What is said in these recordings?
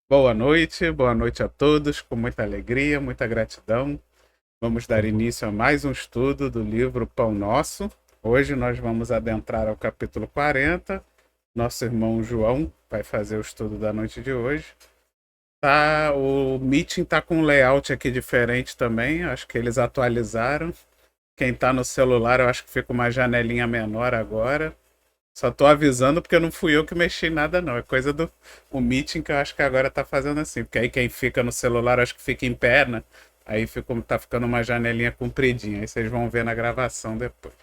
Boa noite a todos, com muita alegria, muita gratidão. Vamos dar início a mais um estudo do livro Pão Nosso. Hoje nós vamos adentrar ao capítulo 40. Nosso irmão João vai fazer o estudo da noite de hoje. O meeting está com um layout aqui diferente também, acho que eles atualizaram. Quem está no celular, eu acho que fica uma janelinha menor agora. Só tô avisando porque não fui eu que mexi em nada, não. É coisa do o meeting que eu acho que agora tá fazendo assim. Porque aí quem fica no celular, acho que fica em pé, né? Aí tá ficando uma janelinha compridinha. Aí vocês vão ver na gravação depois.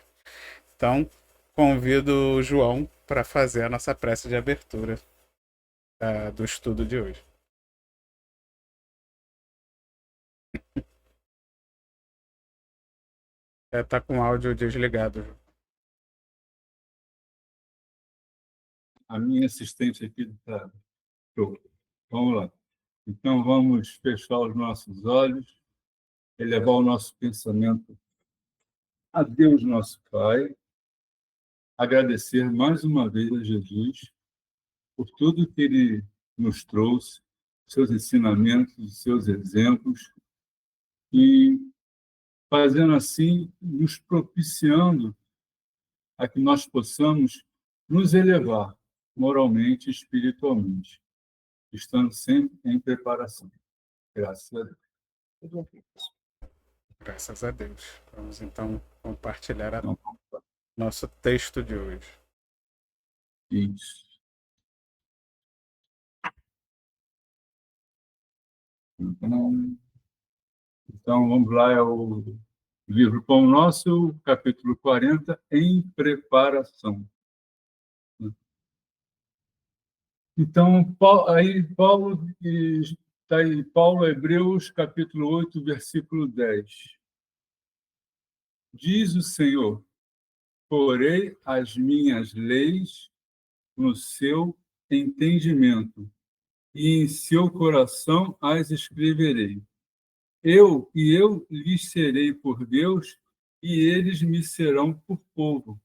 Então, convido o João para fazer a nossa prece de abertura do estudo de hoje. Tá com o áudio desligado, João. A minha assistente aqui está. Vamos lá. Então, vamos fechar os nossos olhos, elevar o nosso pensamento a Deus, nosso Pai, agradecer mais uma vez a Jesus por tudo que Ele nos trouxe, seus ensinamentos, seus exemplos, e fazendo assim, nos propiciando a que nós possamos nos elevar moralmente e espiritualmente, estando sempre em preparação. Graças a Deus. Graças a Deus. Vamos então compartilhar Então, nosso texto de hoje. isso. Então, vamos lá, é o livro Pão Nosso, capítulo 40, em preparação. Então, está aí, Paulo, Hebreus, capítulo 8, versículo 10. Diz o Senhor: porei as minhas leis no seu entendimento, e em seu coração as escreverei. Eu lhes serei por Deus, e eles me serão por povo.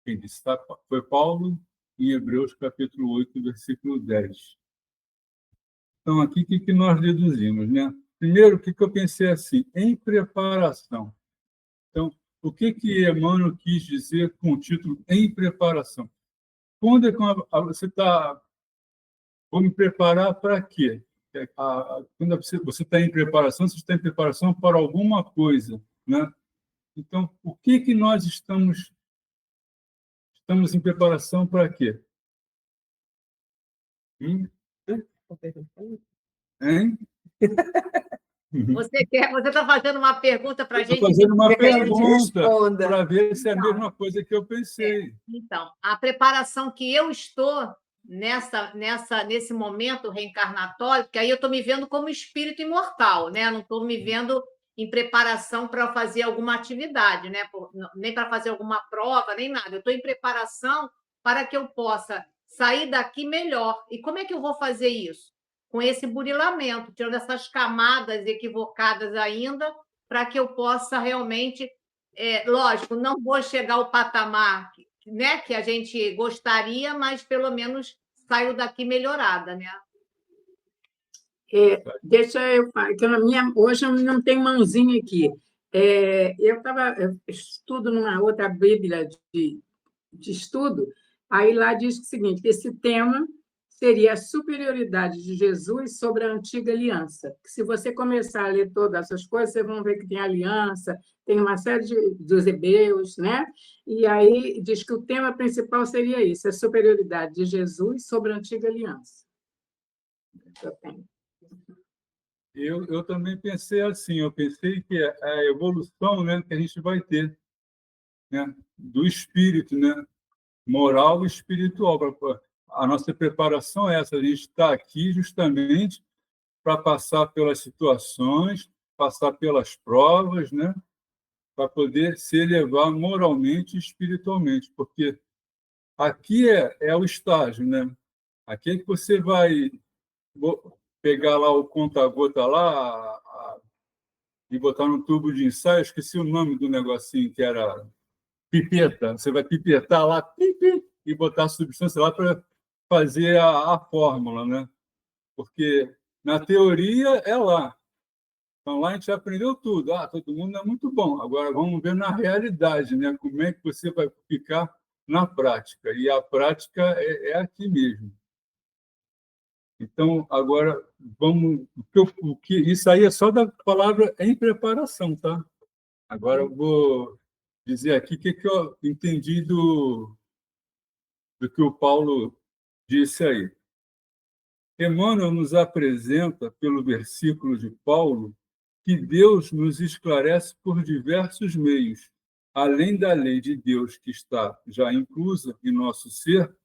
Quem disse foi Paulo, em Hebreus, capítulo 8, versículo 10. Então, aqui, o que nós deduzimos, né? Primeiro, o que eu pensei assim? Em preparação. Então, o que Emmanuel quis dizer com o título Em Preparação? Quando é que você está... Vou me preparar para quê? Quando você está em preparação, você está em preparação para alguma coisa, né? Então, o que nós estamos em preparação para quê? Hein? Você está fazendo uma pergunta para a gente? Estou fazendo uma pergunta para ver se é a mesma coisa que eu pensei. Então, a preparação que eu estou nesse momento reencarnatório, porque aí eu estou me vendo como espírito imortal, né? Não estou me vendo em preparação para fazer alguma atividade, né? Nem para fazer alguma prova, nem nada. Eu estou em preparação para que eu possa sair daqui melhor. E como é que eu vou fazer isso? Com esse burilamento, tirando essas camadas equivocadas ainda, para que eu possa realmente, lógico, não vou chegar ao patamar, né, que a gente gostaria, mas pelo menos saio daqui melhorada, né? Deixa eu falar, que hoje eu não tenho mãozinha aqui. Eu estudo numa outra Bíblia de estudo, aí lá diz o seguinte, que esse tema seria a superioridade de Jesus sobre a antiga aliança. Que se você começar a ler todas essas coisas, vocês vão ver que tem aliança, tem uma série dos hebreus, né? E aí diz que o tema principal seria isso, a superioridade de Jesus sobre a antiga aliança. Eu tenho. Eu também pensei assim, eu pensei que a evolução, né, que a gente vai ter, né, do espírito, né, moral e espiritual. A nossa preparação é essa, a gente está aqui justamente para passar pelas situações, passar pelas provas, né, para poder se elevar moralmente e espiritualmente, porque aqui é o estágio, né? Aqui é que você vai pegar lá o conta-gota lá, e botar no tubo de ensaio, esqueci o nome do negocinho, que era pipeta. Você vai pipetar lá, e botar a substância lá para fazer a fórmula, né? Porque na teoria é lá. Então, lá a gente aprendeu tudo. Todo mundo é muito bom. Agora, vamos ver na realidade, né? Como é que você vai ficar na prática. E a prática é aqui mesmo. Então, agora, vamos... Isso aí é só da palavra em preparação, tá? Agora, eu vou dizer aqui o que eu entendi do que o Paulo disse aí. Emmanuel nos apresenta, pelo versículo de Paulo, que Deus nos esclarece por diversos meios. Além da lei de Deus que está já inclusa em nosso ser,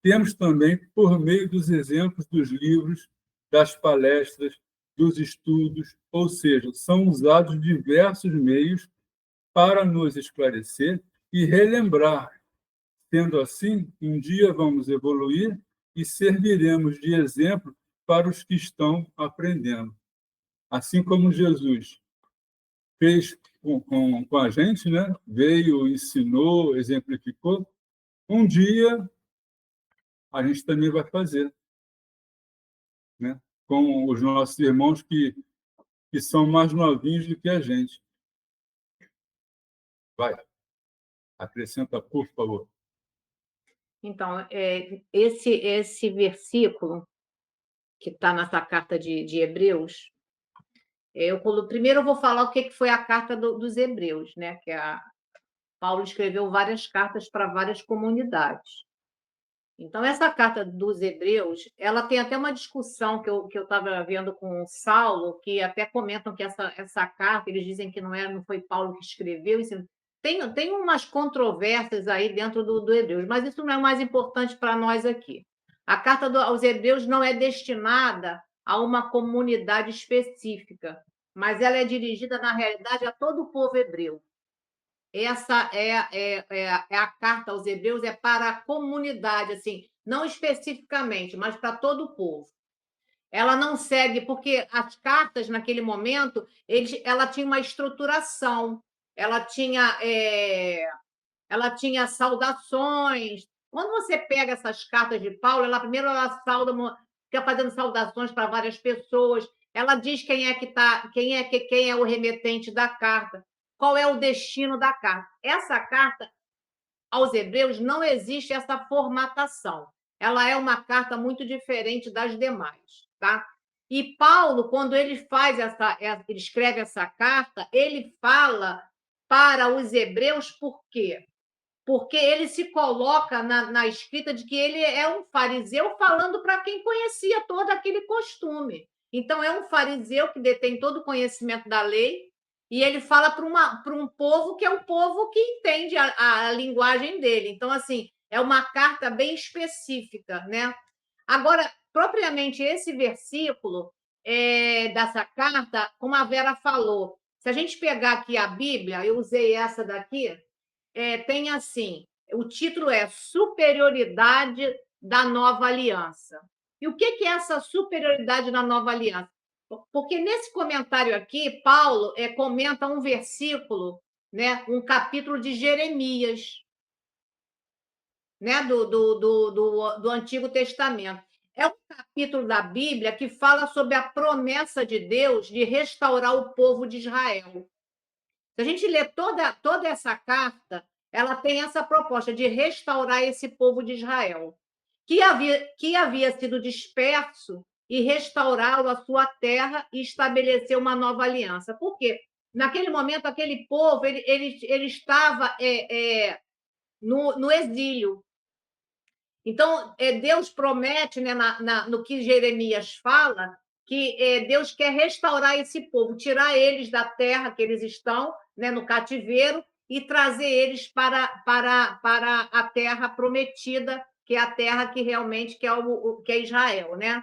temos também por meio dos exemplos dos livros, das palestras, dos estudos, ou seja, são usados diversos meios para nos esclarecer e relembrar. Sendo assim, um dia vamos evoluir e serviremos de exemplo para os que estão aprendendo. Assim como Jesus fez com a gente, né? Veio, ensinou, exemplificou, um dia a gente também vai fazer, né? Com os nossos irmãos que são mais novinhos do que a gente. Vai, acrescenta, por favor. Então, esse versículo que está nessa carta de Hebreus, primeiro eu vou falar o que foi a carta dos Hebreus, né? Paulo escreveu várias cartas para várias comunidades. Então, essa carta dos Hebreus, ela tem até uma discussão que eu estava vendo com o Saulo, que até comentam que essa carta, eles dizem que não foi Paulo que escreveu, tem umas controvérsias aí dentro do Hebreus, mas isso não é o mais importante para nós aqui. A carta aos Hebreus não é destinada a uma comunidade específica, mas ela é dirigida, na realidade, a todo o povo hebreu. Essa a carta aos Hebreus, é para a comunidade, assim, não especificamente, mas para todo o povo. Ela não segue, porque as cartas, naquele momento, ela tinha uma estruturação, ela tinha saudações. Quando você pega essas cartas de Paulo, primeiro ela sauda, fica fazendo saudações para várias pessoas, ela diz quem é o remetente da carta, qual é o destino da carta. Essa carta aos Hebreus não existe essa formatação. Ela é uma carta muito diferente das demais, tá? E Paulo, quando ele escreve essa carta, ele fala para os hebreus por quê? Porque ele se coloca na escrita de que ele é um fariseu falando para quem conhecia todo aquele costume. Então, é um fariseu que detém todo o conhecimento da lei, e ele fala para um povo que é um povo que entende a linguagem dele. Então, assim, é uma carta bem específica, né? Agora, propriamente esse versículo dessa carta, como a Vera falou, se a gente pegar aqui a Bíblia, eu usei essa daqui, tem assim, o título é Superioridade da Nova Aliança. E o que é essa superioridade da Nova Aliança? Porque nesse comentário aqui, Paulo comenta um versículo, né, um capítulo de Jeremias, né, do Antigo Testamento. É um capítulo da Bíblia que fala sobre a promessa de Deus de restaurar o povo de Israel. Se a gente lê toda essa carta, ela tem essa proposta de restaurar esse povo de Israel, que havia sido disperso, e restaurá-lo à sua terra e estabelecer uma nova aliança. Por quê? Naquele momento, aquele povo ele estava no exílio. Então, Deus promete, né, no que Jeremias fala, que Deus quer restaurar esse povo, tirar eles da terra que eles estão, né, no cativeiro, e trazer eles para a terra prometida, que é a terra que realmente que é Israel, né?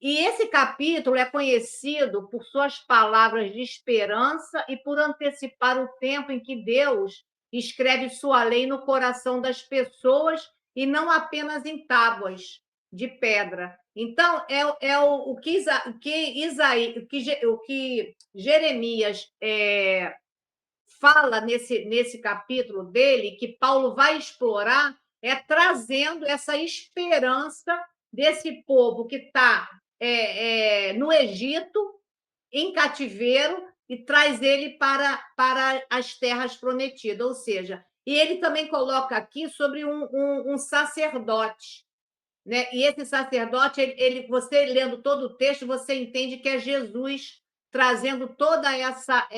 E esse capítulo é conhecido por suas palavras de esperança e por antecipar o tempo em que Deus escreve sua lei no coração das pessoas e não apenas em tábuas de pedra. Então, o que Jeremias fala nesse capítulo dele, que Paulo vai explorar, trazendo essa esperança desse povo que está no Egito, em cativeiro, e traz ele para as terras prometidas. Ou seja, e ele também coloca aqui sobre um sacerdote, né? E esse sacerdote, você lendo todo o texto, você entende que é Jesus trazendo toda essa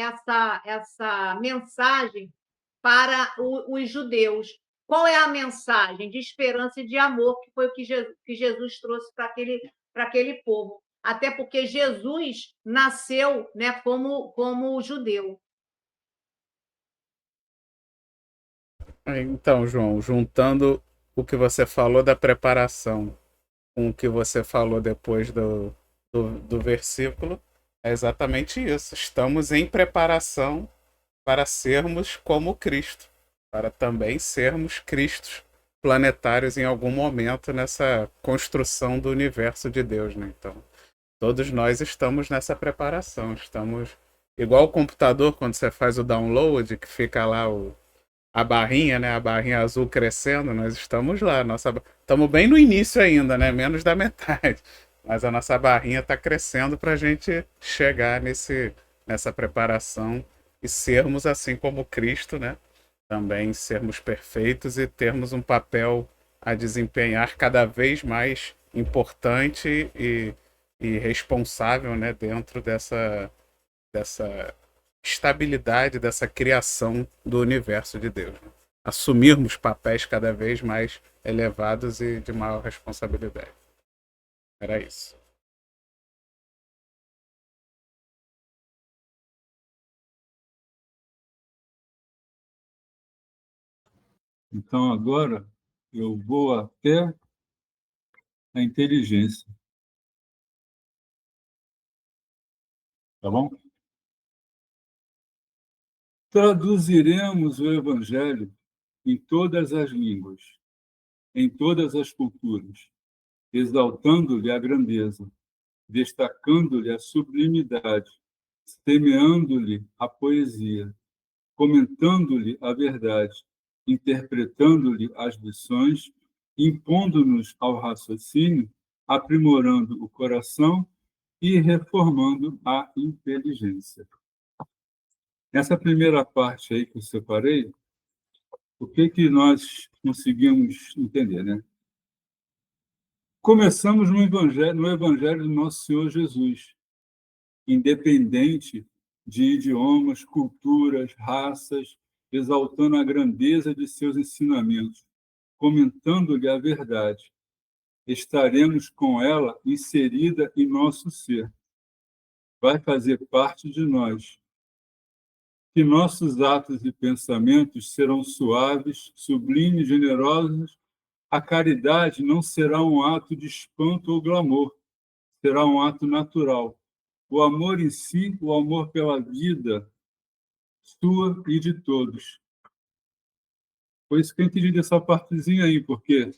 mensagem para os judeus. Qual é a mensagem? De esperança e de amor, que foi o que Jesus trouxe para aquele povo. Até porque Jesus nasceu, né, como judeu. Então, João, juntando o que você falou da preparação com o que você falou depois do versículo, é exatamente isso. Estamos em preparação para sermos como Cristo, para também sermos Cristos planetários em algum momento nessa construção do universo de Deus, né? Então, todos nós estamos nessa preparação. Estamos igual o computador quando você faz o download, que fica lá a barrinha, né? A barrinha azul crescendo, nós estamos lá. Estamos bem no início ainda, né? Menos da metade. Mas a nossa barrinha está crescendo para a gente chegar nessa preparação e sermos assim como Cristo, né? Também sermos perfeitos e termos um papel a desempenhar cada vez mais importante e responsável, né? Dentro dessa estabilidade, dessa criação do universo de Deus, né? Assumirmos papéis cada vez mais elevados e de maior responsabilidade. Era isso. Então, agora, eu vou até a inteligência. Tá bom? Traduziremos o Evangelho em todas as línguas, em todas as culturas, exaltando-lhe a grandeza, destacando-lhe a sublimidade, semeando-lhe a poesia, comentando-lhe a verdade, interpretando-lhe as lições, impondo-nos ao raciocínio, aprimorando o coração e reformando a inteligência. Nessa primeira parte aí que eu separei, o que nós conseguimos entender, né? Começamos no Evangelho do nosso Senhor Jesus, independente de idiomas, culturas, raças, exaltando a grandeza de seus ensinamentos, comentando-lhe a verdade. Estaremos com ela inserida em nosso ser. Vai fazer parte de nós. Que nossos atos e pensamentos serão suaves, sublimes, generosos. A caridade não será um ato de espanto ou glamour, será um ato natural. O amor em si, o amor pela vida sua e de todos. Foi isso que eu entendi dessa partezinha aí, porque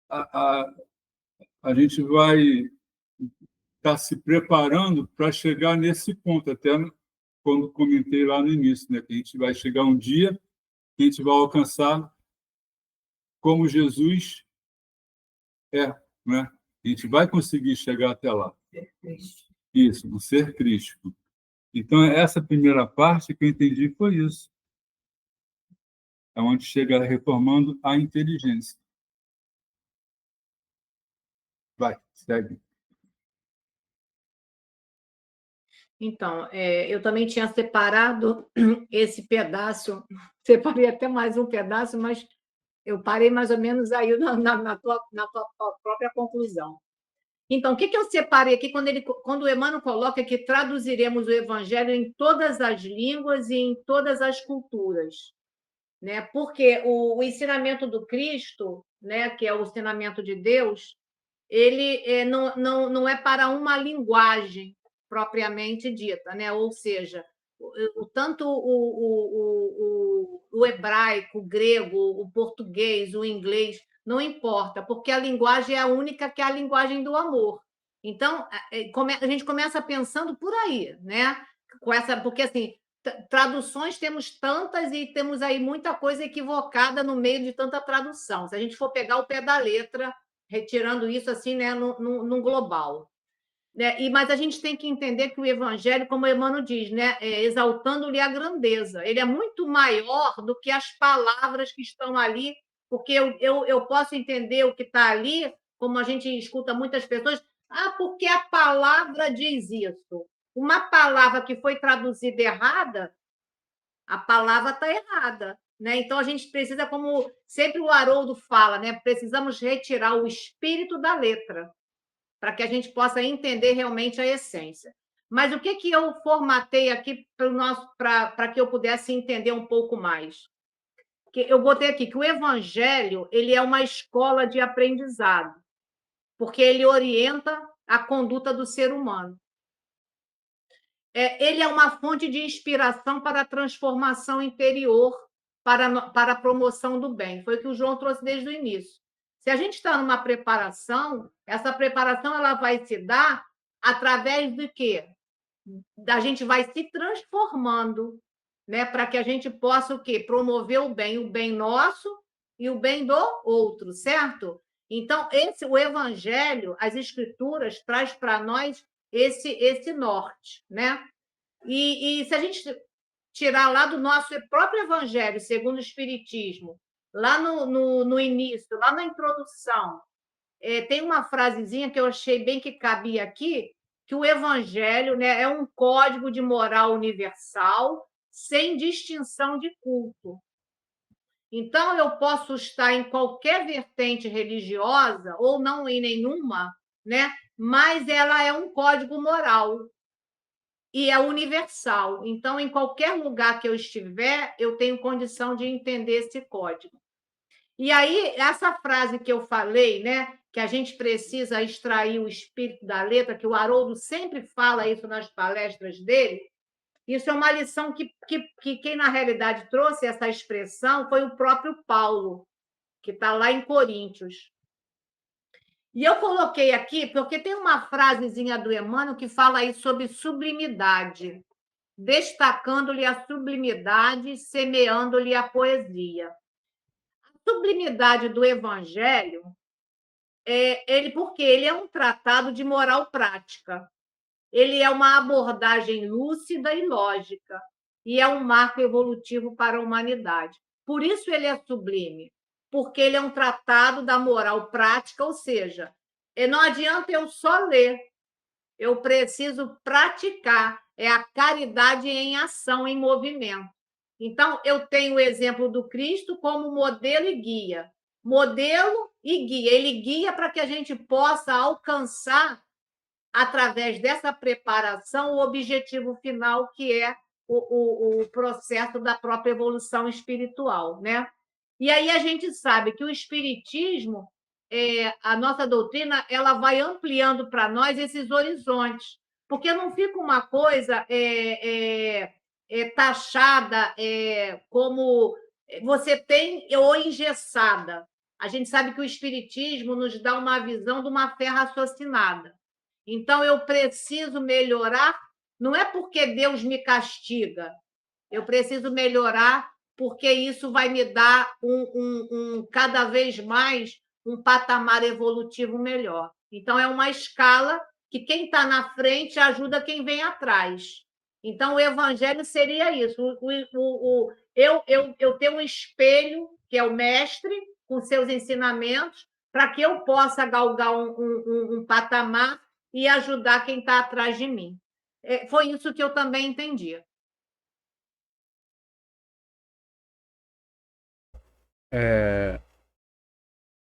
a gente vai estar se preparando para chegar nesse ponto, até quando comentei lá no início, né, que a gente vai chegar um dia que a gente vai alcançar como Jesus é, né? A gente vai conseguir chegar até lá. Isso, o ser crístico. Então, essa primeira parte que eu entendi foi isso. É onde chega reformando a inteligência. Vai, segue. Então, eu também tinha separado esse pedaço, separei até mais um pedaço, mas eu parei mais ou menos aí na tua própria conclusão. Então, o que eu separei aqui quando o Emmanuel coloca que traduziremos o Evangelho em todas as línguas e em todas as culturas, né? Porque o ensinamento do Cristo, né, que é o ensinamento de Deus, ele não é para uma linguagem propriamente dita, né? Ou seja, tanto o hebraico, o grego, o português, o inglês, não importa, porque a linguagem é a única que é a linguagem do amor. Então, a gente começa pensando por aí, né? Porque assim, traduções temos tantas e temos aí muita coisa equivocada no meio de tanta tradução. Se a gente for pegar o pé da letra, retirando isso assim, né, no global. né? Mas a gente tem que entender que o evangelho, como Emmanuel diz, né, exaltando-lhe a grandeza. Ele é muito maior do que as palavras que estão ali, porque eu posso entender o que está ali, como a gente escuta muitas pessoas, porque a palavra diz isso. Uma palavra que foi traduzida errada, a palavra está errada. Né? Então, a gente precisa, como sempre o Haroldo fala, né? Precisamos retirar o espírito da letra, para que a gente possa entender realmente a essência. Mas o que eu formatei aqui para que eu pudesse entender um pouco mais? Que eu botei aqui que o Evangelho ele é uma escola de aprendizado, porque ele orienta a conduta do ser humano. Ele é uma fonte de inspiração para a transformação interior, para a promoção do bem. Foi o que o João trouxe desde o início. Se a gente está numa preparação, essa preparação ela vai se dar através de quê? A gente vai se transformando, né? Para que a gente possa o quê? Promover o bem nosso e o bem do outro, certo? Então, o Evangelho, as Escrituras, traz para nós esse norte, né? E se a gente tirar lá do nosso próprio Evangelho, segundo o Espiritismo, lá no início, lá na introdução, tem uma frasezinha que eu achei bem que cabia aqui, que o Evangelho, né, é um código de moral universal sem distinção de culto. Então, eu posso estar em qualquer vertente religiosa ou não em nenhuma, né? Mas ela é um código moral e é universal. Então, em qualquer lugar que eu estiver, eu tenho condição de entender esse código. E aí, essa frase que eu falei, né, que a gente precisa extrair o espírito da letra, que o Haroldo sempre fala isso nas palestras dele, isso é uma lição que quem, na realidade, trouxe essa expressão foi o próprio Paulo, que está lá em Coríntios. E eu coloquei aqui porque tem uma frasezinha do Emmanuel que fala aí sobre sublimidade, destacando-lhe a sublimidade, semeando-lhe a poesia. A sublimidade do Evangelho, porque ele é um tratado de moral prática. Ele é uma abordagem lúcida e lógica, e é um marco evolutivo para a humanidade. Por isso ele é sublime, porque ele é um tratado da moral prática, ou seja, não adianta eu só ler, eu preciso praticar, é a caridade em ação, em movimento. Então, eu tenho o exemplo do Cristo como modelo e guia. Modelo e guia. Ele guia para que a gente possa alcançar, através dessa preparação, o objetivo final, que é o processo da própria evolução espiritual, né? E aí a gente sabe que o Espiritismo, a nossa doutrina, ela vai ampliando para nós esses horizontes, porque não fica uma coisa taxada como você tem ou engessada. A gente sabe que o Espiritismo nos dá uma visão de uma fé raciocinada. Então, eu preciso melhorar, não é porque Deus me castiga, eu preciso melhorar porque isso vai me dar cada vez mais um patamar evolutivo melhor. Então, é uma escala que quem está na frente ajuda quem vem atrás. Então, o Evangelho seria isso. Eu tenho um espelho, que é o mestre, com seus ensinamentos, para que eu possa galgar um patamar e ajudar quem está atrás de mim. Foi isso que eu também entendi.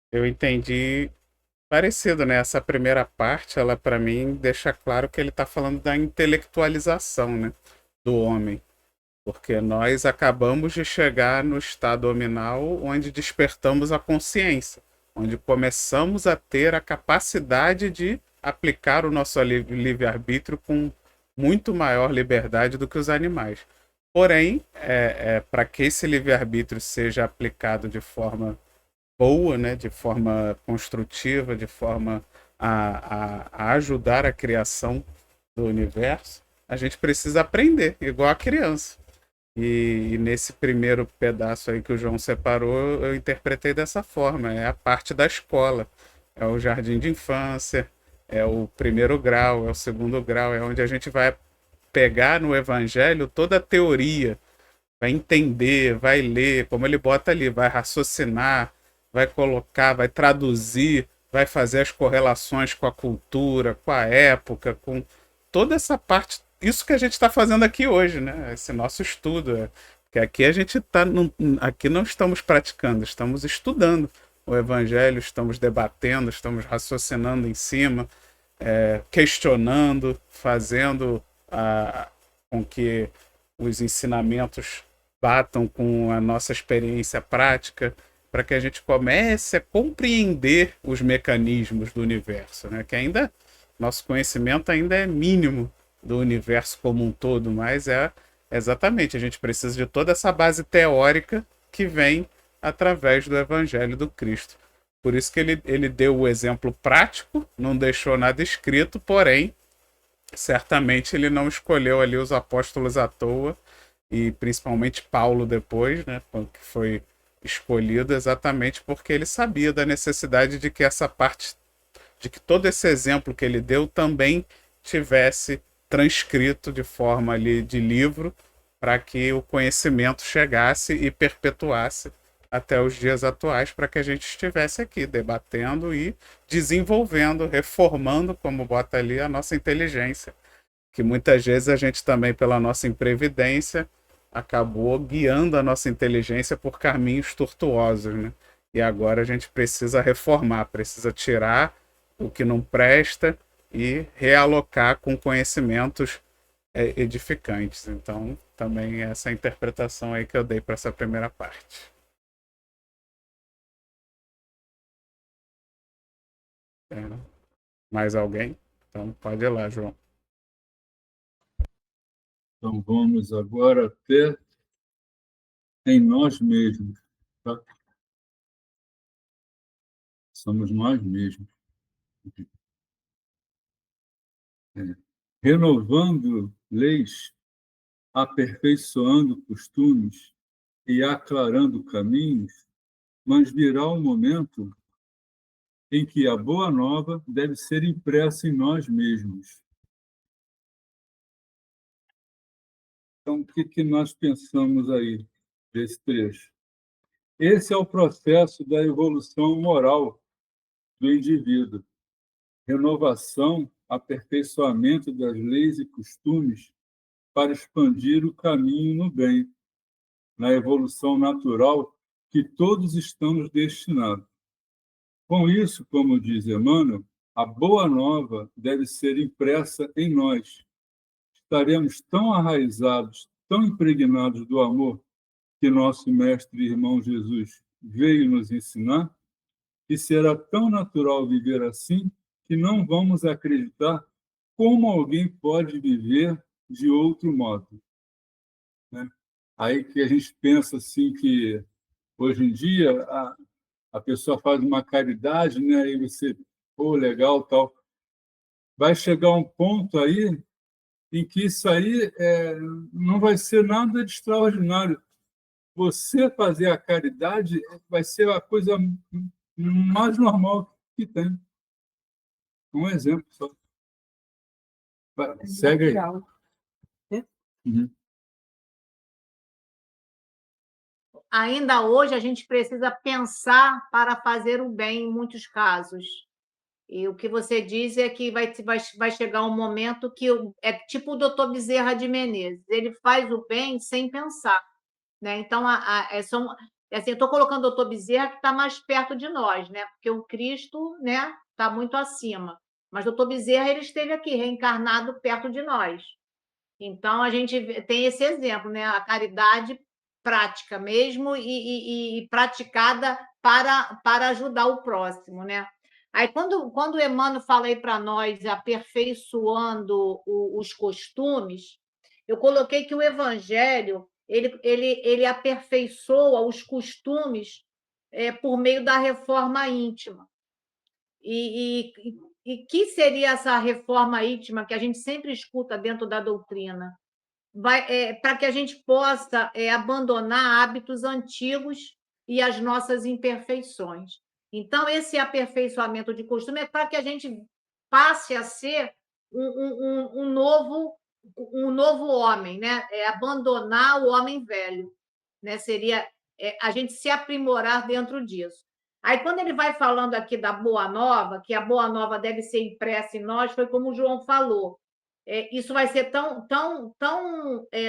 Eu entendi parecido, né? Essa primeira parte, ela para mim deixa claro que ele está falando da intelectualização, né, do homem, porque nós acabamos de chegar no estado nominal onde despertamos a consciência, onde começamos a ter a capacidade de aplicar o nosso livre-arbítrio com muito maior liberdade do que os animais. Porém, para que esse livre-arbítrio seja aplicado de forma boa, né, de forma construtiva, de forma a ajudar a criação do universo, a gente precisa aprender, igual a criança. E nesse primeiro pedaço aí que o João separou, eu interpretei dessa forma. É a parte da escola, é o jardim de infância, é o primeiro grau, é o segundo grau, é onde a gente vai pegar no Evangelho toda a teoria, vai entender, vai ler, como ele bota ali, vai raciocinar, vai colocar, vai traduzir, vai fazer as correlações com a cultura, com a época, com toda essa parte. Isso que a gente está fazendo aqui hoje, né? Esse nosso estudo. Porque aqui a gente está. Aqui não estamos praticando, estamos estudando o Evangelho, estamos debatendo, estamos raciocinando em cima, questionando, fazendo com que os ensinamentos batam com a nossa experiência prática, para que a gente comece a compreender os mecanismos do universo, né? Que ainda nosso conhecimento ainda é mínimo do universo como um todo, mas exatamente, a gente precisa de toda essa base teórica que vem através do Evangelho do Cristo. Por isso que ele deu o exemplo prático, não deixou nada escrito, porém, certamente ele não escolheu ali os apóstolos à toa, e principalmente Paulo depois, né, que foi escolhido exatamente porque ele sabia da necessidade de que essa parte, de que todo esse exemplo que ele deu também tivesse transcrito de forma ali de livro, para que o conhecimento chegasse e perpetuasse até os dias atuais, para que a gente estivesse aqui debatendo e desenvolvendo, reformando, como bota ali, a nossa inteligência, que muitas vezes a gente também, pela nossa imprevidência, acabou guiando a nossa inteligência por caminhos tortuosos, né? E agora a gente precisa reformar, precisa tirar o que não presta e realocar com conhecimentos edificantes. Então, também essa interpretação aí que eu dei para essa primeira parte. Mais alguém? Então, pode ir lá, João. Então, vamos agora até em nós mesmos. Tá? Somos nós mesmos. Renovando leis, aperfeiçoando costumes e aclarando caminhos, mas virá um momento em que a boa nova deve ser impressa em nós mesmos. Então, o que nós pensamos aí desse trecho? Esse é o processo da evolução moral do indivíduo. Renovação, aperfeiçoamento das leis e costumes para expandir o caminho no bem, na evolução natural que todos estamos destinados. Com isso, como diz Emmanuel, a boa nova deve ser impressa em nós. Estaremos tão arraizados, tão impregnados do amor que nosso mestre e irmão Jesus veio nos ensinar, e será tão natural viver assim que não vamos acreditar como alguém pode viver de outro modo. Né? Aí que a gente pensa assim que, hoje em dia, a pessoa faz uma caridade, né? E você, pô, legal, tal. Vai chegar um ponto aí em que isso aí não vai ser nada de extraordinário. Você fazer a caridade vai ser a coisa mais normal que tem. Um exemplo só. Segue aí. Uhum. Ainda hoje a gente precisa pensar para fazer o bem em muitos casos. E o que você diz é que vai chegar um momento que é tipo o doutor Bezerra de Menezes, ele faz o bem sem pensar, né? Então, assim, eu estou colocando o doutor Bezerra que está mais perto de nós, né? Porque o Cristo, né, está muito acima. Mas o doutor Bezerra ele esteve aqui, reencarnado perto de nós. Então, a gente tem esse exemplo, né? A caridade prática mesmo e praticada para ajudar o próximo, né? Aí, quando o Emmanuel fala aí para nós, aperfeiçoando os costumes, eu coloquei que o Evangelho ele aperfeiçoa os costumes por meio da reforma íntima. E que seria essa reforma íntima que a gente sempre escuta dentro da doutrina? Para que a gente possa abandonar hábitos antigos e as nossas imperfeições. Então, esse aperfeiçoamento de costume é para que a gente passe a ser um novo homem, né? Abandonar o homem velho, né? Seria a gente se aprimorar dentro disso. Aí, quando ele vai falando aqui da Boa Nova, que a Boa Nova deve ser impressa em nós, foi como o João falou. Isso vai ser tão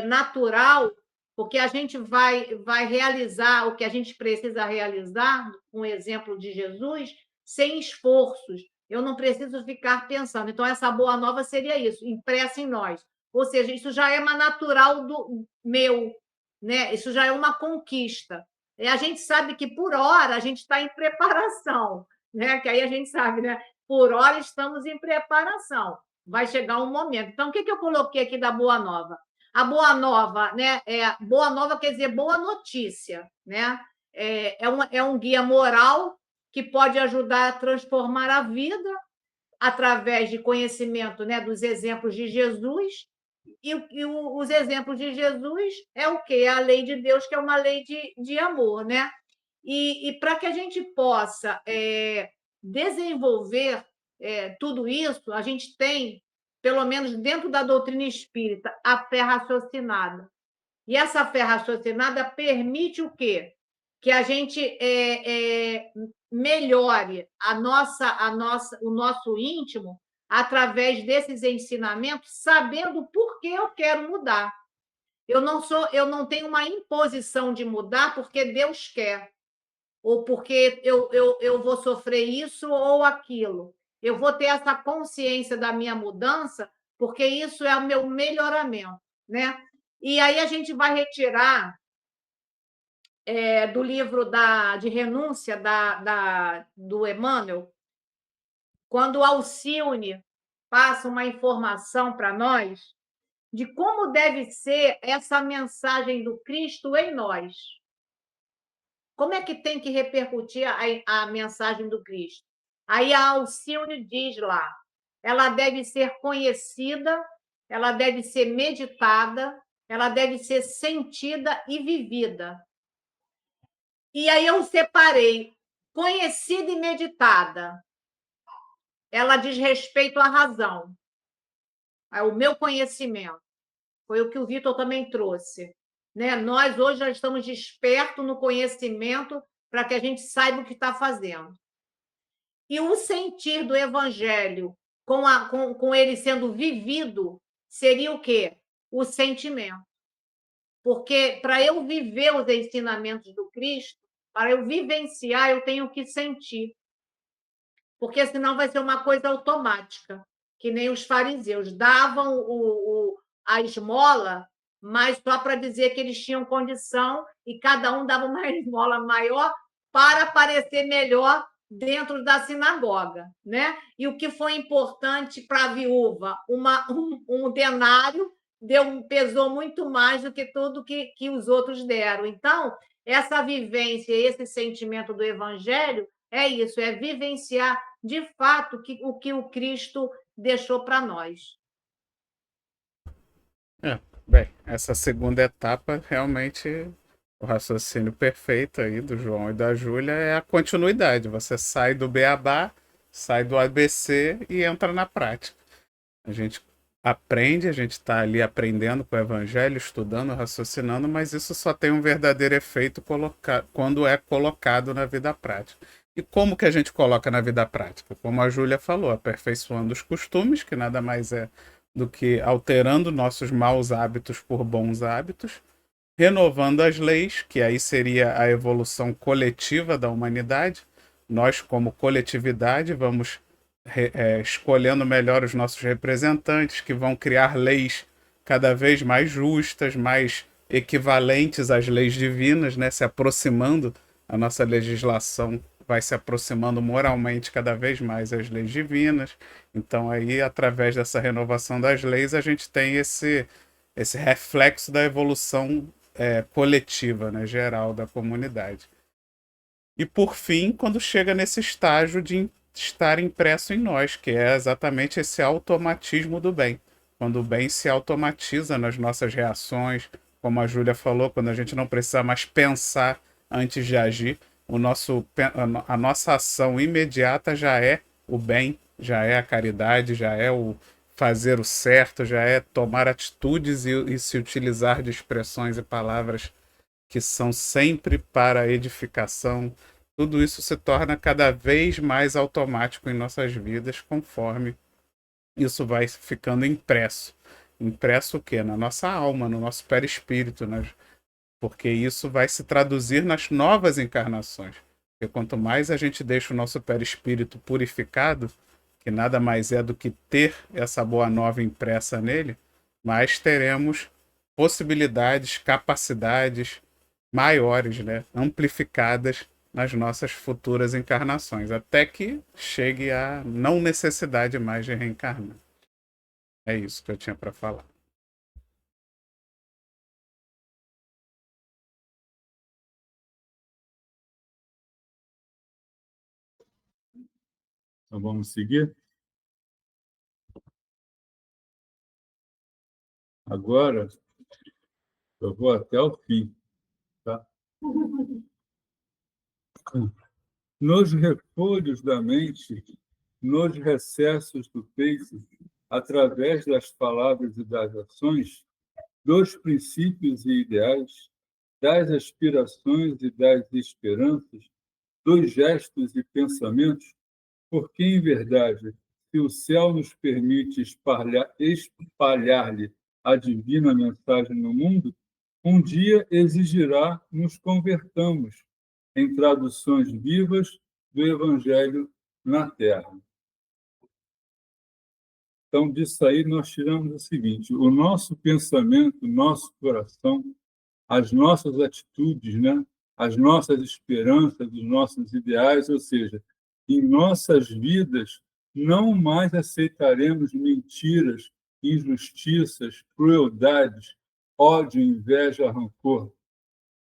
natural, porque a gente vai realizar o que a gente precisa realizar, um exemplo de Jesus, sem esforços. Eu não preciso ficar pensando. Então, essa Boa Nova seria isso, impressa em nós. Ou seja, isso já é uma natural do meu, né? Isso já é uma conquista. E a gente sabe que, por hora, a gente está em preparação, né? Que aí a gente sabe, né? Por hora, estamos em preparação. Vai chegar um momento. Então, o que eu coloquei aqui da Boa Nova? A Boa Nova, né? Boa Nova quer dizer boa notícia, né? É um guia moral que pode ajudar a transformar a vida através de conhecimento, né, dos exemplos de Jesus. E os exemplos de Jesus é o quê? É a lei de Deus, que é uma lei de amor, né? E para que a gente possa desenvolver tudo isso, a gente tem, pelo menos dentro da doutrina espírita, a fé raciocinada. E essa fé raciocinada permite o quê? Que a gente melhore o nosso íntimo através desses ensinamentos, sabendo por que eu quero mudar. Eu não tenho uma imposição de mudar porque Deus quer, ou porque eu vou sofrer isso ou aquilo. Eu vou ter essa consciência da minha mudança, porque isso é o meu melhoramento, né? E aí a gente vai retirar do livro de renúncia do Emmanuel, quando o Alcione passa uma informação para nós de como deve ser essa mensagem do Cristo em nós. Como é que tem que repercutir a mensagem do Cristo? Aí a Alcione diz lá, ela deve ser conhecida, ela deve ser meditada, ela deve ser sentida e vivida. E aí eu separei conhecida e meditada. Ela diz respeito à razão. O meu conhecimento. Foi o que o Vitor também trouxe. Né? Nós hoje já estamos despertos no conhecimento para que a gente saiba o que está fazendo. E o sentir do Evangelho, com ele sendo vivido, seria o quê? O sentimento. Porque para eu viver os ensinamentos do Cristo, para eu vivenciar, eu tenho que sentir. Porque senão vai ser uma coisa automática, que nem os fariseus davam a esmola, mas só para dizer que eles tinham condição e cada um dava uma esmola maior para parecer melhor dentro da sinagoga, né? E o que foi importante para a viúva, um denário pesou muito mais do que tudo que os outros deram. Então, essa vivência, esse sentimento do Evangelho é isso, é vivenciar de fato o que o Cristo deixou para nós. Bem, essa segunda etapa realmente o raciocínio perfeito aí do João e da Júlia é a continuidade. Você sai do beabá, sai do ABC e entra na prática. A gente aprende, a gente está ali aprendendo com o Evangelho, estudando, raciocinando, mas isso só tem um verdadeiro efeito quando é colocado na vida prática. E como que a gente coloca na vida prática? Como a Júlia falou, aperfeiçoando os costumes, que nada mais é do que alterando nossos maus hábitos por bons hábitos, renovando as leis, que aí seria a evolução coletiva da humanidade. Nós, como coletividade, vamos escolhendo melhor os nossos representantes, que vão criar leis cada vez mais justas, mais equivalentes às leis divinas, né? Se aproximando, a nossa legislação vai se aproximando moralmente cada vez mais às leis divinas. Então aí, através dessa renovação das leis, a gente tem esse reflexo da evolução coletiva, né, geral da comunidade. E por fim, quando chega nesse estágio de estar impresso em nós, que é exatamente esse automatismo do bem. Quando o bem se automatiza nas nossas reações, como a Júlia falou, quando a gente não precisa mais pensar antes de agir, a nossa ação imediata já é o bem, já é a caridade, já é o fazer o certo, já é tomar atitudes e se utilizar de expressões e palavras que são sempre para a edificação. Tudo isso se torna cada vez mais automático em nossas vidas conforme isso vai ficando impresso. Impresso o quê? Na nossa alma, no nosso perispírito, porque isso vai se traduzir nas novas encarnações. Porque quanto mais a gente deixa o nosso perispírito purificado, que nada mais é do que ter essa boa nova impressa nele, mais teremos possibilidades, capacidades maiores, né? Amplificadas nas nossas futuras encarnações, até que chegue a não necessidade mais de reencarnar. É isso que eu tinha para falar. Então, vamos seguir? Agora, eu vou até o fim, tá? Nos refolhos da mente, nos recessos do peito, através das palavras e das ações, dos princípios e ideais, das aspirações e das esperanças, dos gestos e pensamentos, porque, em verdade, se o céu nos permite espalhar-lhe a divina mensagem no mundo, um dia exigirá nos convertamos em traduções vivas do Evangelho na Terra. Então, disso aí, nós tiramos o seguinte: o nosso pensamento, o nosso coração, as nossas atitudes, né? As nossas esperanças, os nossos ideais, ou seja, em nossas vidas, não mais aceitaremos mentiras, injustiças, crueldades, ódio, inveja, rancor.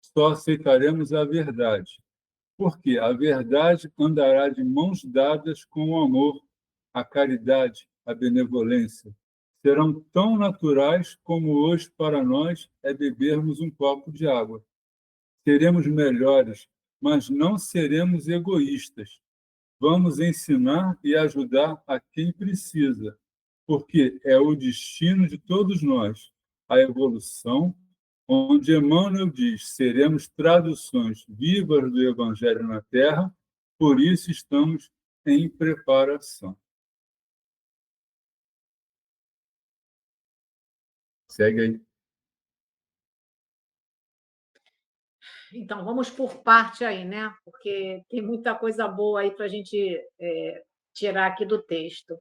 Só aceitaremos a verdade. Porque a verdade andará de mãos dadas com o amor, a caridade, a benevolência. Serão tão naturais como hoje para nós é bebermos um copo de água. Seremos melhores, mas não seremos egoístas. Vamos ensinar e ajudar a quem precisa, porque é o destino de todos nós, a evolução, onde Emmanuel diz: seremos traduções vivas do Evangelho na Terra, por isso estamos em preparação. Segue aí. Então, vamos por parte aí, né? Porque tem muita coisa boa aí para a gente tirar aqui do texto.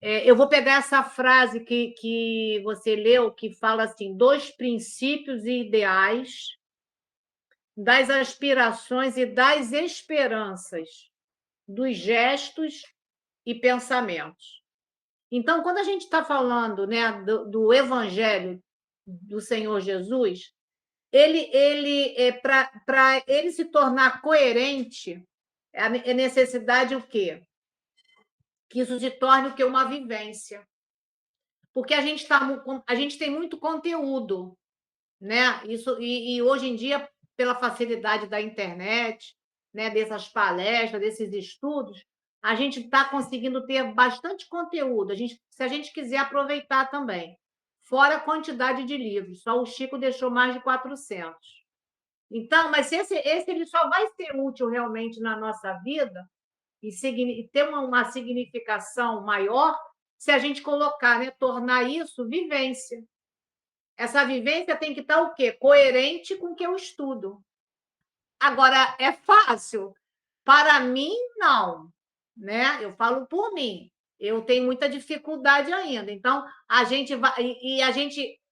Eu vou pegar essa frase que você leu, que fala assim: dos princípios e ideais, das aspirações e das esperanças, dos gestos e pensamentos. Então, quando a gente está falando, né, do Evangelho do Senhor Jesus, para ele se tornar coerente, é necessidade o quê? Que isso se torne o quê? Uma vivência. Porque a gente tem muito conteúdo, né? E hoje em dia, pela facilidade da internet, né, dessas palestras, desses estudos, a gente está conseguindo ter bastante conteúdo. Se a gente quiser aproveitar também, fora a quantidade de livros. Só o Chico deixou mais de 400. Então, mas esse ele só vai ser útil realmente na nossa vida e ter uma significação maior se a gente colocar, né, tornar isso vivência. Essa vivência tem que estar o quê? Coerente com o que eu estudo. Agora, é fácil? Para mim, não. Né? Eu falo por mim. Eu tenho muita dificuldade ainda. Então, a gente vai.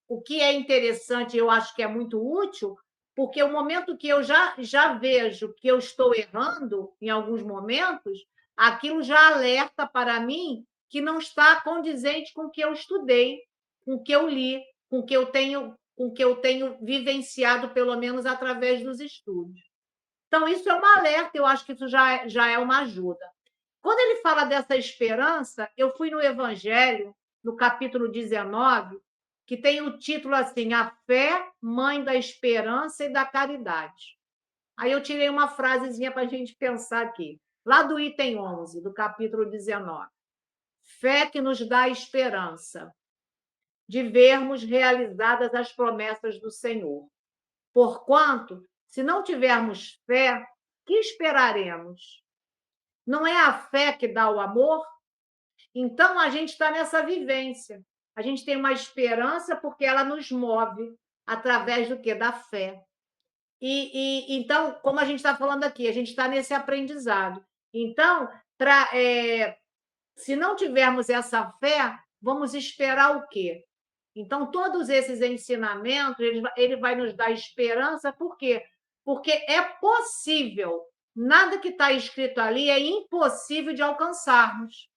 O que é interessante, eu acho que é muito útil, porque o momento que eu já vejo que eu estou errando em alguns momentos, aquilo já alerta para mim que não está condizente com o que eu estudei, com o que eu li, com o que eu tenho vivenciado, pelo menos através dos estudos. Então, isso é um alerta, eu acho que isso já é uma ajuda. Quando ele fala dessa esperança, eu fui no Evangelho, no capítulo 19, que tem o título assim: A Fé, Mãe da Esperança e da Caridade. Aí eu tirei uma frasezinha para a gente pensar aqui. lá do item 11, do capítulo 19. Fé que nos dá esperança de vermos realizadas as promessas do Senhor. Porquanto, se não tivermos fé, que esperaremos? Não é a fé que dá o amor? Então, a gente está nessa vivência. A gente tem uma esperança porque ela nos move através do quê? Da fé. Então, como a gente está falando aqui, a gente está nesse aprendizado. Então, se não tivermos essa fé, vamos esperar o quê? Então, todos esses ensinamentos, ele vai nos dar esperança, por quê? Porque é possível, nada que está escrito ali é impossível de alcançarmos.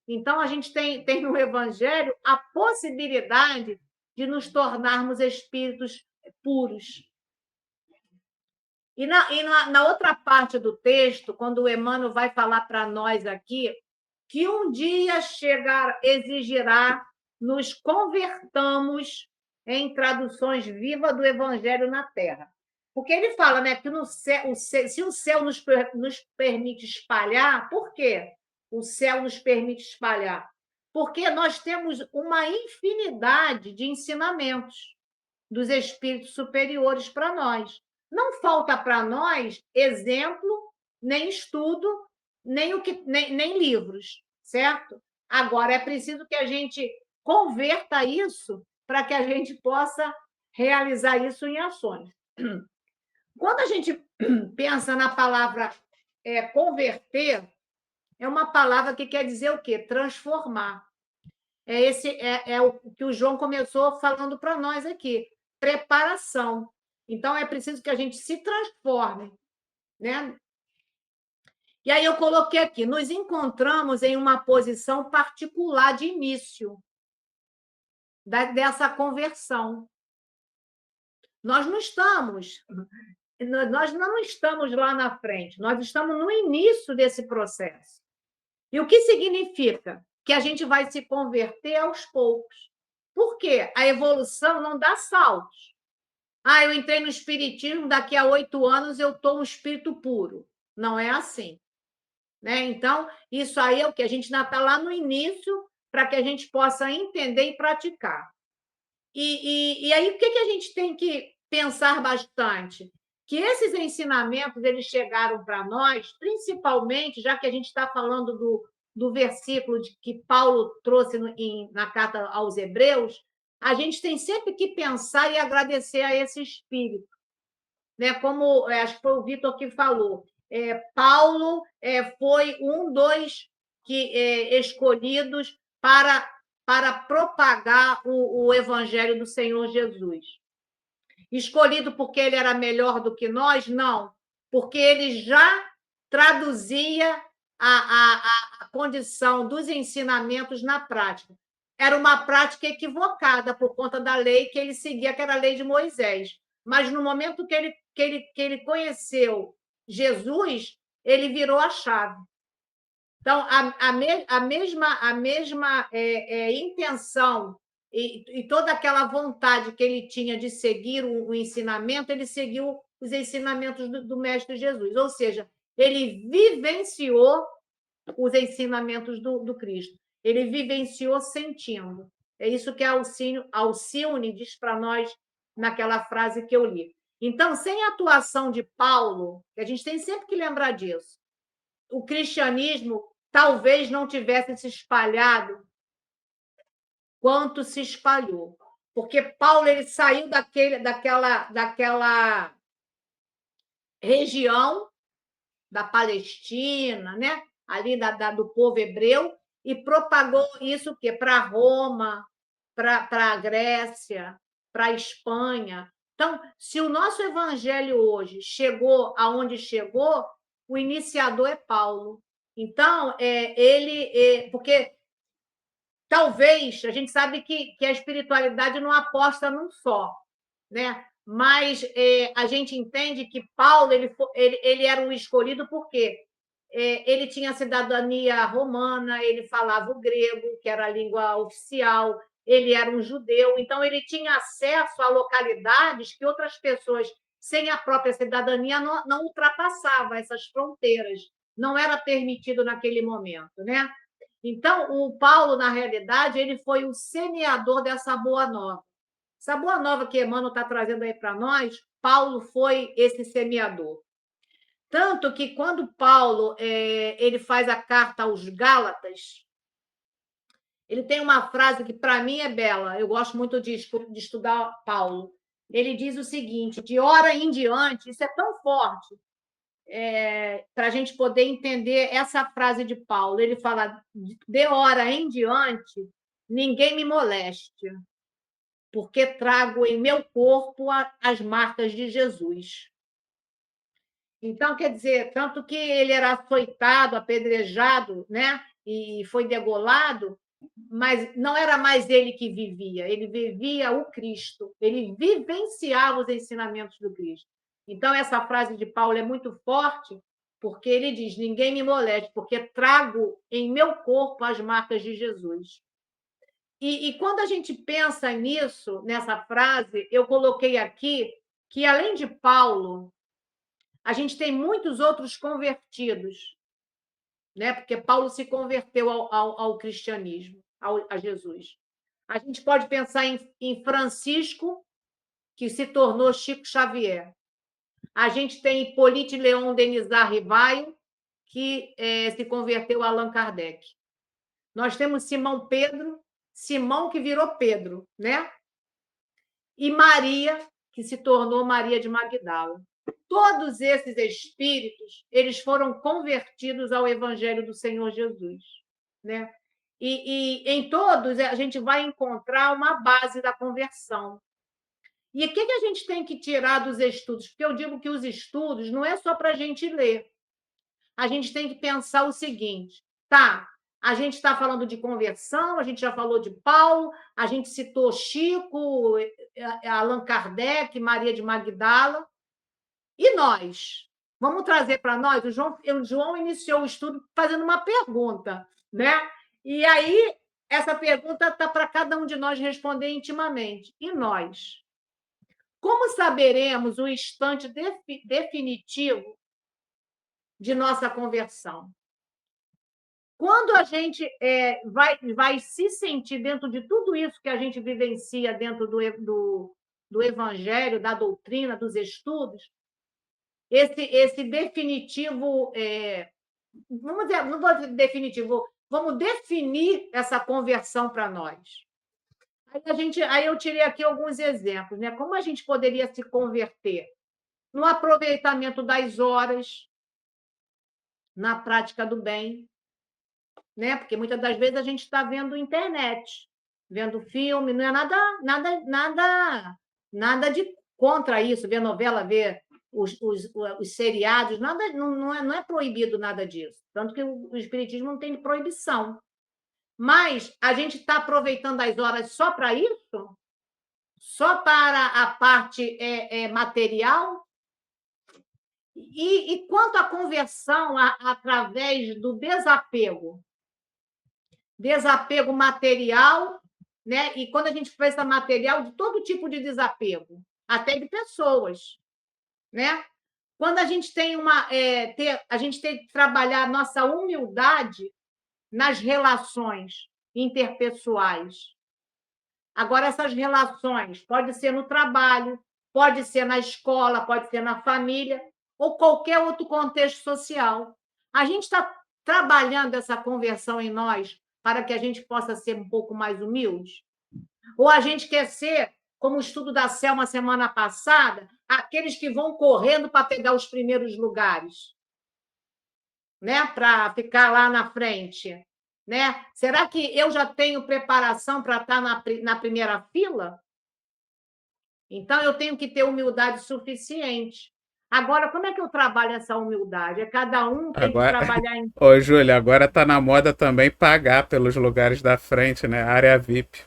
Então, a gente tem no Evangelho a possibilidade de nos tornarmos espíritos puros. E na outra parte do texto, quando o Emmanuel vai falar para nós aqui, que um dia exigirá nos convertamos em traduções vivas do Evangelho na Terra. Porque ele fala, né, que se o céu nos permite espalhar, por quê? O céu nos permite espalhar? Porque nós temos uma infinidade de ensinamentos dos espíritos superiores para nós. Não falta para nós exemplo, nem estudo, nem livros, certo? Agora, é preciso que a gente converta isso para que a gente possa realizar isso em ações. Quando a gente pensa na palavra converter, é uma palavra que quer dizer o quê? Transformar. É o que o João começou falando para nós aqui, preparação. Então, é preciso que a gente se transforme, né? E aí eu coloquei aqui, nos encontramos em uma posição particular de início dessa conversão. Nós não estamos lá na frente, nós estamos no início desse processo. E o que significa? Que a gente vai se converter aos poucos. Por quê? A evolução não dá saltos. Eu entrei no espiritismo, daqui a 8 anos eu estou um espírito puro. Não é assim. Né? Então, isso aí é o que a gente ainda está lá no início para que a gente possa entender e praticar. E aí, o que a gente tem que pensar bastante? Que esses ensinamentos eles chegaram para nós, principalmente, já que a gente está falando do versículo que Paulo trouxe na carta aos Hebreus, a gente tem sempre que pensar e agradecer a esse espírito. Né? Como acho que foi o Vitor que falou, Paulo foi um dos escolhidos para propagar o Evangelho do Senhor Jesus. Escolhido porque ele era melhor do que nós? Não, porque ele já traduzia a condição dos ensinamentos na prática. Era uma prática equivocada por conta da lei que ele seguia, que era a lei de Moisés. Mas no momento que ele conheceu Jesus, ele virou a chave. Então, a mesma intenção e toda aquela vontade que ele tinha de seguir o ensinamento, ele seguiu os ensinamentos do Mestre Jesus. Ou seja, ele vivenciou os ensinamentos do Cristo. Ele vivenciou sentindo. É isso que Alcione diz para nós naquela frase que eu li. Então, sem a atuação de Paulo, a gente tem sempre que lembrar disso, o cristianismo talvez não tivesse se espalhado quanto se espalhou. Porque Paulo ele saiu daquela região da Palestina, né? Ali do povo hebreu, e propagou isso para Roma, para a Grécia, para a Espanha. Então, se o nosso evangelho hoje chegou aonde chegou, o iniciador é Paulo. Então, porque talvez, a gente sabe que a espiritualidade não aposta num só, né? Mas a gente entende que Paulo ele era um escolhido porque ele tinha cidadania romana, ele falava o grego, que era a língua oficial, ele era um judeu, então ele tinha acesso a localidades que outras pessoas, sem a própria cidadania, não ultrapassavam essas fronteiras, não era permitido naquele momento, né? Então, o Paulo, na realidade, ele foi o semeador dessa boa nova. Essa boa nova que Emmanuel está trazendo aí para nós, Paulo foi esse semeador. Tanto que quando Paulo ele faz a carta aos Gálatas, ele tem uma frase que, para mim, é bela. Eu gosto muito de estudar Paulo. Ele diz o seguinte, de hora em diante, isso é tão forte, para a gente poder entender essa frase de Paulo. Ele fala, de hora em diante, ninguém me moleste, porque trago em meu corpo as marcas de Jesus. Então, quer dizer, tanto que ele era açoitado, apedrejado, né? E foi degolado, mas não era mais ele que vivia, ele vivia o Cristo, ele vivenciava os ensinamentos do Cristo. Então, essa frase de Paulo é muito forte, porque ele diz, ninguém me moleste, porque trago em meu corpo as marcas de Jesus. E quando a gente pensa nisso, nessa frase, eu coloquei aqui que, além de Paulo, a gente tem muitos outros convertidos, né? Porque Paulo se converteu ao cristianismo, a Jesus. A gente pode pensar em Francisco, que se tornou Chico Xavier. A gente tem Hippolyte Léon Denisard Rivaio, que se converteu a Allan Kardec. Nós temos Simão Pedro, Simão que virou Pedro, né? E Maria, que se tornou Maria de Magdala. Todos esses espíritos, eles foram convertidos ao Evangelho do Senhor Jesus, né? E em todos a gente vai encontrar uma base da conversão. E o que a gente tem que tirar dos estudos? Porque eu digo que os estudos não é só para a gente ler. A gente tem que pensar o seguinte, tá, a gente está falando de conversão, a gente já falou de Paulo, a gente citou Chico, Allan Kardec, Maria de Magdala. E nós? Vamos trazer para nós? O João iniciou o estudo fazendo uma pergunta, né? E aí, essa pergunta está para cada um de nós responder intimamente. E nós? Como saberemos o instante definitivo de nossa conversão? Quando a gente vai se sentir dentro de tudo isso que a gente vivencia dentro do Evangelho, da doutrina, dos estudos, esse definitivo, vamos dizer, não vou dizer definitivo, vamos definir essa conversão para nós. Aí eu tirei aqui alguns exemplos, né? Como a gente poderia se converter? No aproveitamento das horas, na prática do bem, né? Porque muitas das vezes a gente está vendo internet, vendo filme, não é nada de contra isso, ver novela, ver os seriados, nada, não é proibido nada disso. Tanto que o Espiritismo não tem proibição. Mas a gente está aproveitando as horas só para isso? Só para a parte material? E quanto à conversão através do desapego? Desapego material, né? E quando a gente pensa material, de todo tipo de desapego, até de pessoas, né? Quando a gente tem a gente tem que trabalhar a nossa humildade nas relações interpessoais. Agora, essas relações pode ser no trabalho, pode ser na escola, pode ser na família, ou qualquer outro contexto social. A gente está trabalhando essa conversão em nós para que a gente possa ser um pouco mais humilde? Ou a gente quer ser, como o estudo da Selma semana passada, aqueles que vão correndo para pegar os primeiros lugares, né? Para ficar lá na frente, né? Será que eu já tenho preparação para estar na primeira fila? Então, eu tenho que ter humildade suficiente. Agora, como é que eu trabalho essa humildade? Cada um tem que trabalhar em... Ô, Júlia, agora está na moda também pagar pelos lugares da frente, né? Área VIP.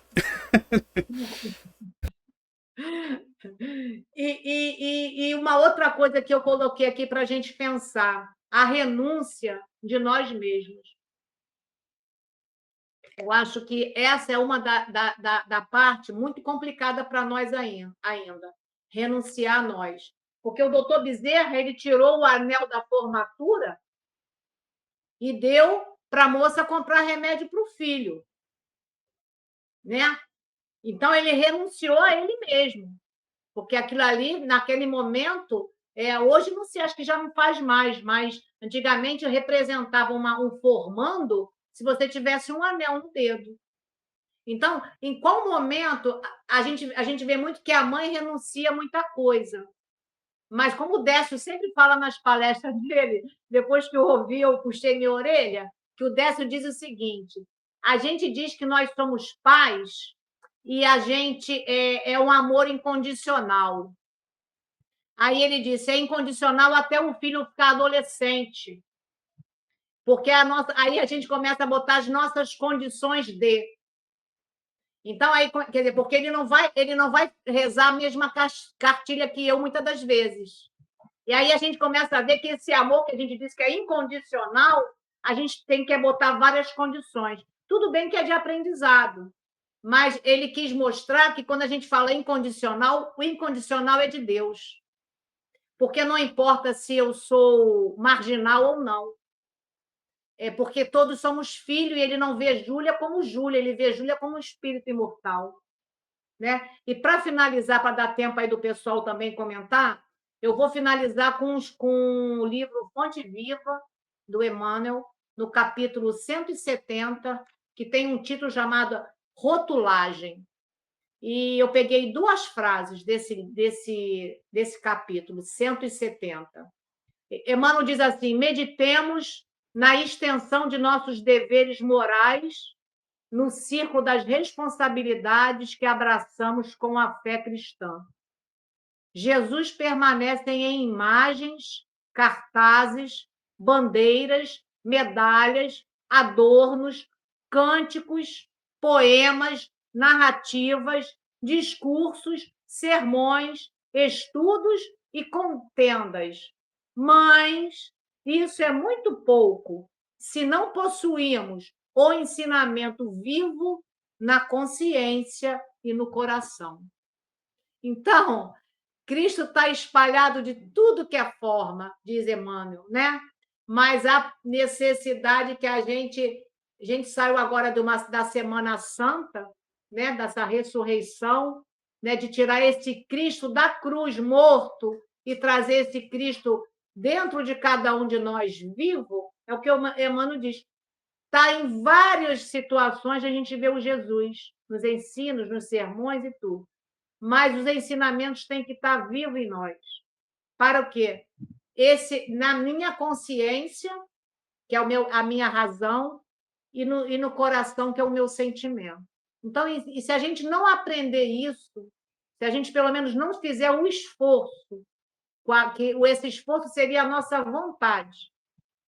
E uma outra coisa que eu coloquei aqui para a gente pensar, a renúncia de nós mesmos. Eu acho que essa é uma da parte muito complicada para nós ainda, renunciar a nós. Porque o doutor Bezerra ele tirou o anel da formatura e deu para a moça comprar remédio para o filho, né? Então, ele renunciou a ele mesmo, porque aquilo ali, naquele momento, hoje não sei, acho que já não faz mais, mas antigamente representava um formando se você tivesse um anel no dedo. Então, em qual momento a gente vê muito que a mãe renuncia a muita coisa. Mas como o Décio sempre fala nas palestras dele, depois que eu ouvi, eu puxei minha orelha, que o Décio diz o seguinte: a gente diz que nós somos pais e a gente é um amor incondicional. Aí ele disse, é incondicional até o filho ficar adolescente. Porque aí a gente começa a botar as nossas condições de. Então, aí, quer dizer, porque ele não vai rezar a mesma cartilha que eu, muitas das vezes. E aí a gente começa a ver que esse amor que a gente diz que é incondicional, a gente tem que botar várias condições. Tudo bem que é de aprendizado, mas ele quis mostrar que quando a gente fala incondicional, o incondicional é de Deus. Porque não importa se eu sou marginal ou não. É porque todos somos filhos e ele não vê Júlia como Júlia, ele vê Júlia como um espírito imortal. Né? E para finalizar, para dar tempo aí do pessoal também comentar, eu vou finalizar com o livro Fonte Viva, do Emmanuel, no capítulo 170, que tem um título chamado Rotulagem. E eu peguei 2 frases desse capítulo, 170. Emmanuel diz assim: meditemos na extensão de nossos deveres morais no círculo das responsabilidades que abraçamos com a fé cristã. Jesus permanece em imagens, cartazes, bandeiras, medalhas, adornos, cânticos, poemas, narrativas, discursos, sermões, estudos e contendas. Mas isso é muito pouco se não possuímos o ensinamento vivo na consciência e no coração. Então, Cristo está espalhado de tudo que é forma, diz Emmanuel, né? Mas a necessidade que a gente saiu agora da Semana Santa, né? Dessa ressurreição, né? De tirar esse Cristo da cruz morto e trazer esse Cristo dentro de cada um de nós vivo, é o que o Emmanuel diz. Está em várias situações a gente vê o Jesus, nos ensinos, nos sermões e tudo. Mas os ensinamentos têm que estar vivos em nós. Para o quê? Na minha consciência, que é a minha razão, e no coração, que é o meu sentimento. Então, e se a gente não aprender isso, se a gente pelo menos não fizer um esforço, que esse esforço seria a nossa vontade,